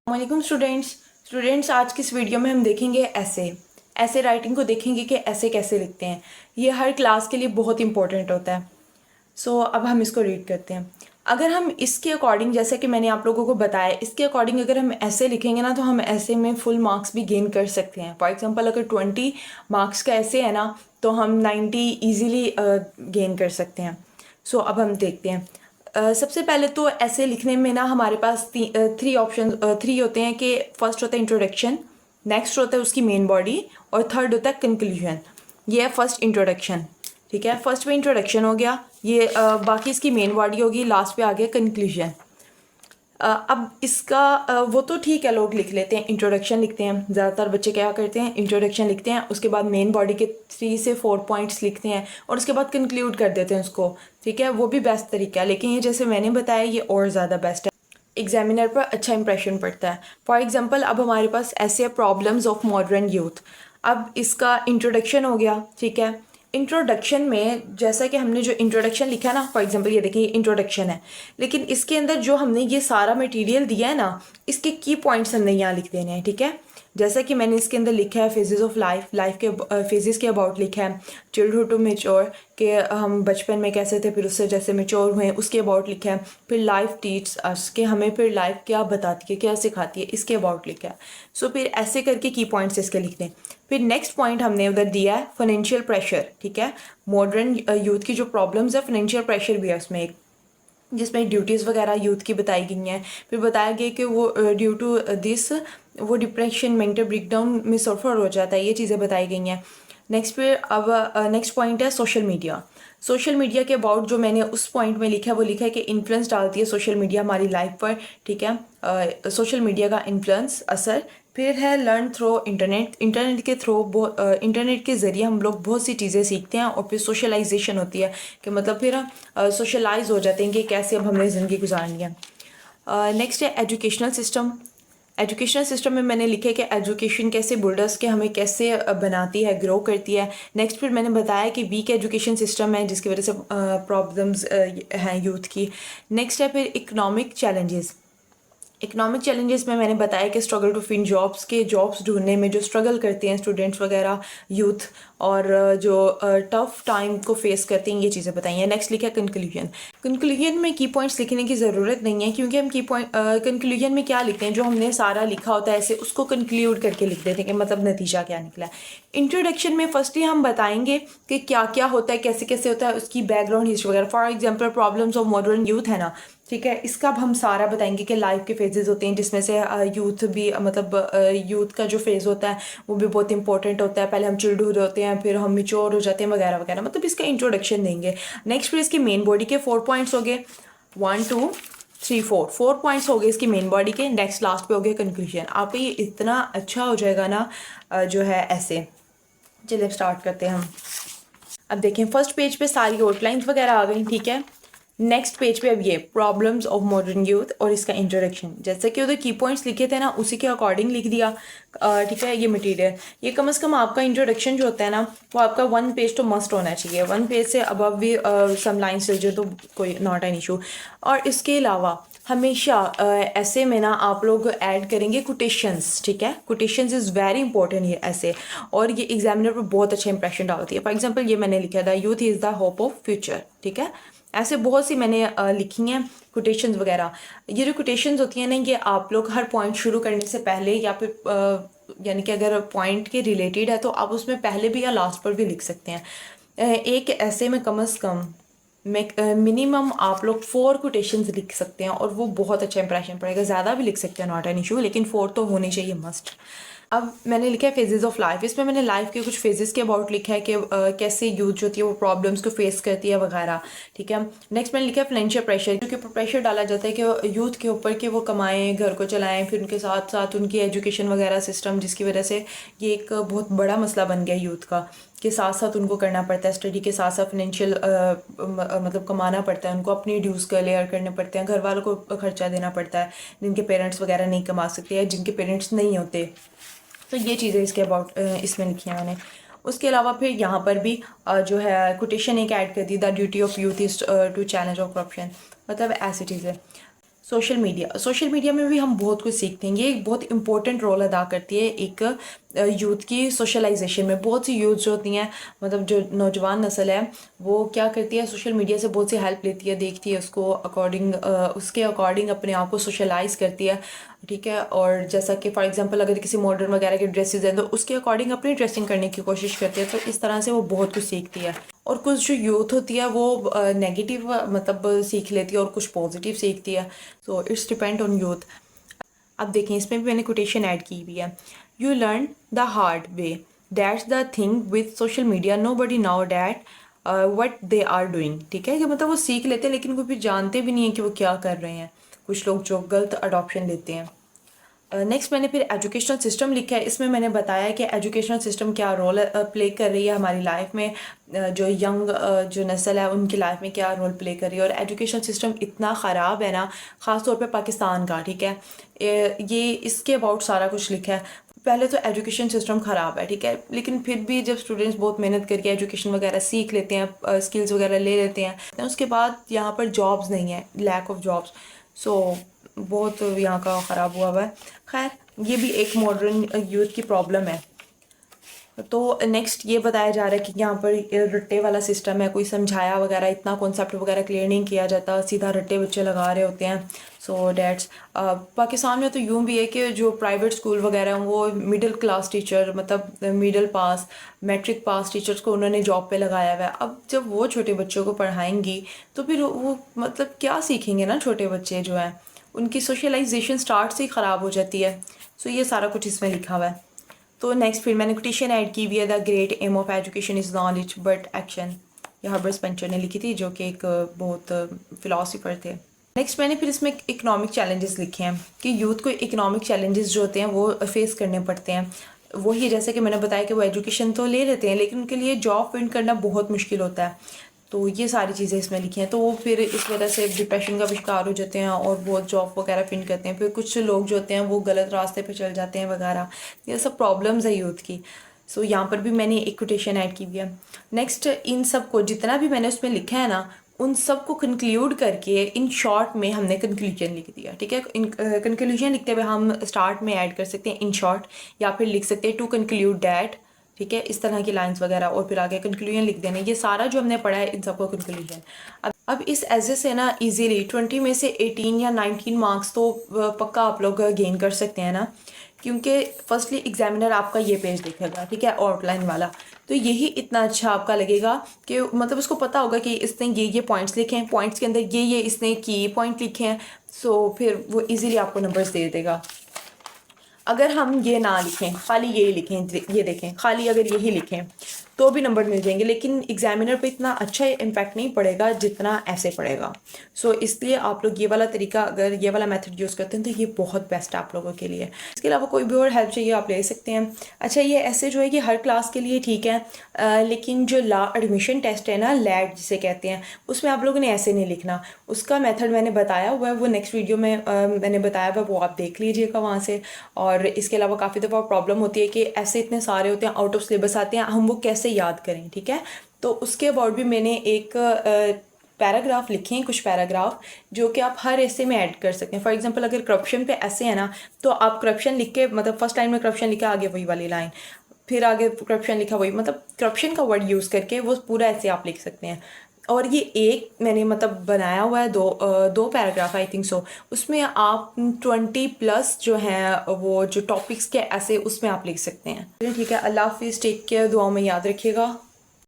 वालेकुम स्टूडेंट्स आज की इस वीडियो में हम देखेंगे ऐसे राइटिंग को देखेंगे कि ऐसे कैसे लिखते हैं। ये हर क्लास के लिए बहुत इंपॉर्टेंट होता है। अब हम इसको रीड करते हैं। अगर हम इसके अकॉर्डिंग, जैसे कि मैंने आप लोगों को बताया, इसके अकॉर्डिंग अगर हम ऐसे लिखेंगे ना तो हम ऐसे में फुल मार्क्स भी गेन कर सकते हैं। फॉर एग्जांपल अगर 20 मार्क्स का ऐसे है ना तो हम 90 ईजीली गेन कर सकते हैं। अब हम देखते हैं। सबसे पहले तो ऐसे लिखने में ना हमारे पास थ्री होते हैं कि फर्स्ट होता है इंट्रोडक्शन, नेक्स्ट होता है उसकी मेन बॉडी और थर्ड होता है कंक्लूजन। ये है फर्स्ट इंट्रोडक्शन। ठीक है, फर्स्ट पे इंट्रोडक्शन हो गया, ये बाकी इसकी मेन बॉडी होगी, लास्ट पे आ गया कंक्लूजन। अब इसका वो तो ठीक है, लोग लिख लेते हैं, इंट्रोडक्शन लिखते हैं। ज़्यादातर बच्चे क्या करते हैं, इंट्रोडक्शन लिखते हैं, उसके बाद मेन बॉडी के 3 से 4 पॉइंट्स लिखते हैं और उसके बाद कंक्लूड कर देते हैं उसको। ठीक है, वो भी बेस्ट तरीका है, लेकिन ये जैसे मैंने बताया ये और ज़्यादा बेस्ट है, एग्जामिनर पर अच्छा इंप्रेशन पड़ता है। फॉर एग्जाम्पल अब हमारे पास ऐसे प्रॉब्लम्स ऑफ मॉडर्न यूथ। अब इसका इंट्रोडक्शन हो गया। ठीक है, इंट्रोडक्शन में जैसा कि हमने जो इंट्रोडक्शन लिखा है ना, फॉर एग्जांपल ये देखिए इंट्रोडक्शन है, लेकिन इसके अंदर जो हमने ये सारा मटेरियल दिया है ना, इसके की पॉइंट्स हमने यहाँ लिख देने हैं। ठीक है, जैसा कि मैंने इसके अंदर लिखा है फेजेस ऑफ लाइफ के फेजेस के अबाउट लिखा है, चाइल्डहुड टू मेच्योर के हम बचपन में कैसे थे, फिर उससे जैसे मेच्योर हुए उसके अबाउट लिखा है। फिर लाइफ टीच अस के हमें फिर लाइफ क्या बताती है, क्या सिखाती है, इसके अबाउट लिखा है। फिर ऐसे करके की पॉइंट्स इसके लिखते हैं। फिर नेक्स्ट पॉइंट हमने उधर दिया है फाइनेंशियल प्रेशर। ठीक है, मॉडर्न यूथ की जो प्रॉब्लम्स है, फाइनेंशियल प्रेशर भी है उसमें एक, जिसमें ड्यूटीज़ वगैरह यूथ की बताई गई हैं। फिर बताया गया कि वो ड्यू टू दिस वो डिप्रेशन, मेंटल ब्रेकडाउन में सफ़र हो जाता है, ये चीज़ें बताई गई हैं। नेक्स्ट पॉइंट है सोशल मीडिया। सोशल मीडिया के अबाउट जो मैंने उस पॉइंट में लिखा है वो लिखा है कि इन्फ्लुएंस डालती है सोशल मीडिया हमारी लाइफ पर। ठीक है, सोशल मीडिया का इन्फ्लुएंस, असर। फिर है लर्न थ्रू इंटरनेट। इंटरनेट के ज़रिए हम लोग बहुत सी चीज़ें सीखते हैं और फिर सोशलाइजेशन होती है कि मतलब फिर हम सोशलाइज हो जाते हैं कि कैसे अब हमने ज़िंदगी गुजारनी है। नेक्स्ट है एजुकेशनल सिस्टम। एजुकेशनल सिस्टम में मैंने लिखा है कि एजुकेशन कैसे बुल्डर्स के हमें कैसे बनाती है, ग्रो करती है। नेक्स्ट फिर मैंने बताया कि वीक एजुकेशन सिस्टम है जिसकी वजह से प्रॉब्लम्स हैं यूथ की। नेक्स्ट है फिर इकोनॉमिक चैलेंजेस। इकोनॉमिक चैलेंजेस में मैंने बताया कि स्ट्रगल टू फिंड जॉब्स, के जॉब्स ढूंढने में जो स्ट्रगल करते हैं स्टूडेंट्स वगैरह, यूथ, और जो टफ टाइम को फेस करते हैं, ये चीज़ें बताई हैं। नेक्स्ट लिखा है कंक्लूजन। कंक्लूजन में की पॉइंट्स लिखने की ज़रूरत नहीं है, क्योंकि हम की पॉइंट कंक्लूजन में क्या लिखते हैं, जो हमने सारा लिखा होता है ऐसे उसको कंक्लूड करके लिख देते हैं कि मतलब नतीजा क्या निकला है। इंट्रोडक्शन में फर्स्टली हम बताएंगे कि क्या क्या होता है, कैसे कैसे होता है, उसकी बैकग्राउंड हिस्ट्री वगैरह। For example problems of modern youth है ना, ठीक है, इसका अब हम सारा बताएंगे कि लाइफ के फेजेस होते हैं, जिसमें से यूथ भी मतलब यूथ का जो फेज़ होता है वो भी बहुत इंपॉर्टेंट होता है। पहले हम चिल्डहुड होते हैं, फिर हम मेच्योर हो जाते हैं वगैरह वगैरह, मतलब इसका इंट्रोडक्शन देंगे। नेक्स्ट फिर इसकी मेन बॉडी के 4 पॉइंट्स हो गए, 1 2 3 4 पॉइंट्स हो गए इसकी मेन बॉडी के। नेक्स्ट लास्ट पे हो गया कंक्लूजन। आपका ये इतना अच्छा हो जाएगा ना जो है ऐसे। चलिए स्टार्ट करते हैं हम। अब देखें फर्स्ट पेज पे सारी आउटलाइंस वगैरह आ गई। ठीक है, नेक्स्ट पेज पे अब ये प्रॉब्लम्स ऑफ मॉडर्न यूथ और इसका इंट्रोडक्शन, जैसे कि उधर की पॉइंट्स लिखे थे ना उसी के अकॉर्डिंग लिख दिया। ठीक है, ये मटेरियल, ये कम से कम आपका इंट्रोडक्शन जो होता है ना वो आपका 1 पेज तो मस्ट होना चाहिए। 1 पेज से अबव भी सम लाइन्स चल जाए तो कोई नॉट एन इशू। और इसके अलावा हमेशा ऐसे में ना आप लोग ऐड करेंगे कोटेशंस। ठीक है, कोटेशंस इज़ वेरी इंपॉर्टेंट ये ऐसे, और ये एग्जामिनर पर बहुत अच्छा इंप्रेशन डालती है। फॉर एग्जांपल ये मैंने लिखा था, youth is the hope of future. ठीक है, ऐसे बहुत सी मैंने लिखी हैं कोटेशंस वगैरह। ये जो कोटेशंस होती हैं ना, ये आप लोग हर पॉइंट शुरू करने से पहले या फिर यानी कि अगर पॉइंट के रिलेटेड है तो आप उसमें पहले भी या लास्ट पर भी लिख सकते हैं। एक ऐसे में कम से कम मिनिमम आप लोग 4 कोटेशंस लिख सकते हैं और वो बहुत अच्छा इंप्रेशन पड़ेगा। ज़्यादा भी लिख सकते हैं, नॉट एन इशू, लेकिन 4 तो होने चाहिए मस्ट। अब मैंने लिखा है फेजेस ऑफ लाइफ। इसमें मैंने लाइफ के कुछ फेजेस के अबाउट लिखा है कि कैसे यूथ जो होती है वो प्रॉब्लम्स को फेस करती है वगैरह। ठीक है, नेक्स्ट मैंने लिखा है फाइनेंशियल प्रेशर, क्योंकि प्रेशर डाला जाता है कि यूथ के ऊपर कि वो कमाएं, घर को चलाएं, फिर उनके साथ साथ उनकी एजुकेशन वगैरह सिस्टम, जिसकी वजह से ये एक बहुत बड़ा मसला बन गया यूथ का, के साथ साथ उनको करना पड़ता है, स्टडी के साथ साथ फाइनेंशियल मतलब कमाना पड़ता है उनको, अपनी ड्यूज़ क्लियर करने पड़ते हैं, घर वालों को खर्चा देना पड़ता है, जिनके पेरेंट्स वगैरह नहीं कमा सकते या जिनके पेरेंट्स नहीं होते। तो ये चीज़ें इसके अबाउट इसमें लिखी हैं मैंने। उसके अलावा फिर यहाँ पर भी जो है कोटेशन एक ऐड कर दी, the duty of youth is to challenge of corruption, मतलब ऐसी चीज़ें। सोशल मीडिया में भी हम बहुत कुछ सीखते हैं। ये एक बहुत इंपॉर्टेंट रोल अदा करती है एक यूथ की सोशलाइजेशन में। बहुत सी यूथ जो होती हैं, मतलब जो नौजवान नस्ल है, वो क्या करती है, सोशल मीडिया से बहुत सी हेल्प लेती है, देखती है उसको उसके अकॉर्डिंग अपने आप को सोशलाइज करती है, ठीक है। और जैसा कि फॉर एग्जांपल अगर किसी मॉडर्न वगैरह के ड्रेसेस हैं तो उसके अकॉर्डिंग अपनी ड्रेसिंग करने की कोशिश करती है, तो इस तरह से वो बहुत कुछ सीखती है। और कुछ जो यूथ होती है वो नेगेटिव मतलब सीख लेती है और कुछ पॉजिटिव सीखती है। So it's depend on youth. अब देखें, इसमें भी मैंने कोटेशन ऐड की हुई है। You learn the hard way, that's the thing with social media, nobody know that what they are doing. ठीक है, कि मतलब वो सीख लेते हैं लेकिन वो भी जानते भी नहीं हैं कि वो क्या कर रहे हैं। कुछ लोग जो गलत अडॉप्शन लेते हैं। नेक्स्ट मैंने फिर एजुकेशनल सिस्टम लिखा है। इसमें मैंने बताया कि एजुकेशनल सिस्टम क्या रोल प्ले कर रही है हमारी लाइफ में, जो यंग जो नस्ल है उनकी लाइफ में क्या रोल प्ले कर रही है। और एजुकेशन सिस्टम इतना ख़राब है ना, ख़ास तौर पे पाकिस्तान का, ठीक है। ये इसके अबाउट सारा कुछ लिखा है। पहले तो एजुकेशन सिस्टम ख़राब है, ठीक है, लेकिन फिर भी जब स्टूडेंट्स बहुत मेहनत करके एजुकेशन वगैरह सीख लेते हैं, स्किल्स वगैरह ले लेते हैं, उसके बाद यहाँ पर जॉब्स नहीं है, लैक ऑफ जॉब्स। सो बहुत यहाँ का ख़राब हुआ है। खैर, ये भी एक मॉडर्न यूथ की प्रॉब्लम है। तो नेक्स्ट ये बताया जा रहा है कि यहाँ पर रट्टे वाला सिस्टम है, कोई समझाया वगैरह, इतना कॉन्सेप्ट वगैरह क्लियर नहीं किया जाता, सीधा रट्टे बच्चे लगा रहे होते हैं। सो डैट्स पाकिस्तान में तो यूँ भी है कि जो प्राइवेट स्कूल वगैरह हैं वो मिडिल क्लास टीचर, मतलब middle pass, matric pass teachers को उन्होंने जॉब पे लगाया हुआ है। अब जब वो छोटे बच्चों को पढ़ाएंगी तो फिर वो मतलब क्या सीखेंगे ना, छोटे बच्चे जो हैं उनकी सोशलाइजेशन स्टार्ट से ही ख़राब हो जाती है। सो ये सारा कुछ इसमें लिखा हुआ है। तो नेक्स्ट फिर मैंने कोटेशन ऐड की हुई है, the great aim of education is knowledge but action. ये हर्बर्ट स्पेंसर ने लिखी थी, जो कि एक बहुत फिलोसफर थे। नेक्स्ट मैंने फिर इसमें इकोनॉमिक चैलेंजेस लिखे हैं कि यूथ को इकोनॉमिक चैलेंजेस जो होते हैं वो फेस करने पड़ते हैं। वही जैसे कि मैंने बताया कि वो एजुकेशन तो ले लेते हैं लेकिन उनके लिए जॉब फाइंड करना बहुत मुश्किल होता है। तो ये सारी चीज़ें इसमें लिखी हैं। तो वो फिर इस वजह से डिप्रेशन का भी शिकार हो जाते हैं और वो जॉब वगैरह फिर करते हैं। फिर कुछ लोग जो होते हैं वो गलत रास्ते पे चल जाते हैं वगैरह। ये सब प्रॉब्लम्स है यूथ की। सो यहाँ पर भी मैंने एक कोटेशन ऐड की हुई है। नेक्स्ट, इन सब को जितना भी मैंने उसमें लिखा है ना, उन सब को कंक्लूड करके इन शॉर्ट में हमने कंक्लूजन लिख दिया, ठीक है। इन कंक्लूजन लिखते हुए हम स्टार्ट में ऐड कर सकते हैं इन शॉर्ट, या फिर लिख सकते हैं टू कंक्लूड डैट, ठीक है, इस तरह की लाइंस वगैरह, और फिर आगे कंक्लूजन लिख देना। ये सारा जो हमने पढ़ा है इन सबको कंक्लूजन। अब इस एजे से ना इजीली 20 में से 18 या 19 मार्क्स तो पक्का आप लोग गेन कर सकते हैं ना, क्योंकि फर्स्टली एग्जामिनर आपका ये पेज देखेगा, ठीक है, आउटलाइन वाला। तो यही इतना अच्छा आपका लगेगा कि मतलब उसको पता होगा कि इसने ये पॉइंट्स लिखे हैं, पॉइंट्स के अंदर ये इसने की पॉइंट लिखे हैं। सो फिर वो इजीली आपको नंबर्स दे देगा। अगर हम ये ना लिखें, खाली यही लिखें, ये देखें, खाली अगर यही लिखें तो भी नंबर मिल जाएंगे, लेकिन एग्जामिनर पे इतना अच्छा इम्पैक्ट नहीं पड़ेगा जितना ऐसे पड़ेगा। सो इसलिए आप लोग ये वाला तरीका, अगर ये वाला मेथड यूज़ करते हैं तो ये बहुत बेस्ट है आप लोगों के लिए। इसके अलावा कोई भी और हेल्प चाहिए आप ले सकते हैं। अच्छा, ये ऐसे जो है कि हर क्लास के लिए ठीक है, लेकिन जो एडमिशन टेस्ट है ना, लैट जिसे कहते हैं, उसमें आप लोगों ने ऐसे नहीं लिखना। उसका मेथड मैंने बताया हुआ है, वो नेक्स्ट वीडियो में मैंने बताया हुआ है, वो आप देख लीजिएगा वहाँ से। और इसके अलावा काफ़ी दफ़ा प्रॉब्लम होती है कि ऐसे इतने सारे होते हैं, आउट ऑफ सिलेबस आते हैं, हम वो कैसे याद करें, ठीक है। तो उसके अबाउट भी मैंने एक पैराग्राफ लिखे हैं, कुछ पैराग्राफ जो कि आप हर ऐसे में ऐड कर सकते हैं। फॉर एग्जांपल अगर करप्शन पे ऐसे है ना, तो आप करप्शन लिख के, मतलब फर्स्ट लाइन में करप्शन लिखा, आगे वही वाली लाइन, फिर आगे करप्शन लिखा वही, मतलब करप्शन का वर्ड यूज़ करके वो पूरा ऐसे आप लिख सकते हैं। और ये एक मैंने मतलब बनाया हुआ है, दो पैराग्राफ आई थिंक सो, उसमें आप 20+ जो हैं वो जो टॉपिक्स के ऐसे उसमें आप लिख सकते हैं। ठीक है, अल्लाह हाफिज़, टेक केयर, दुआओं में याद रखिएगा।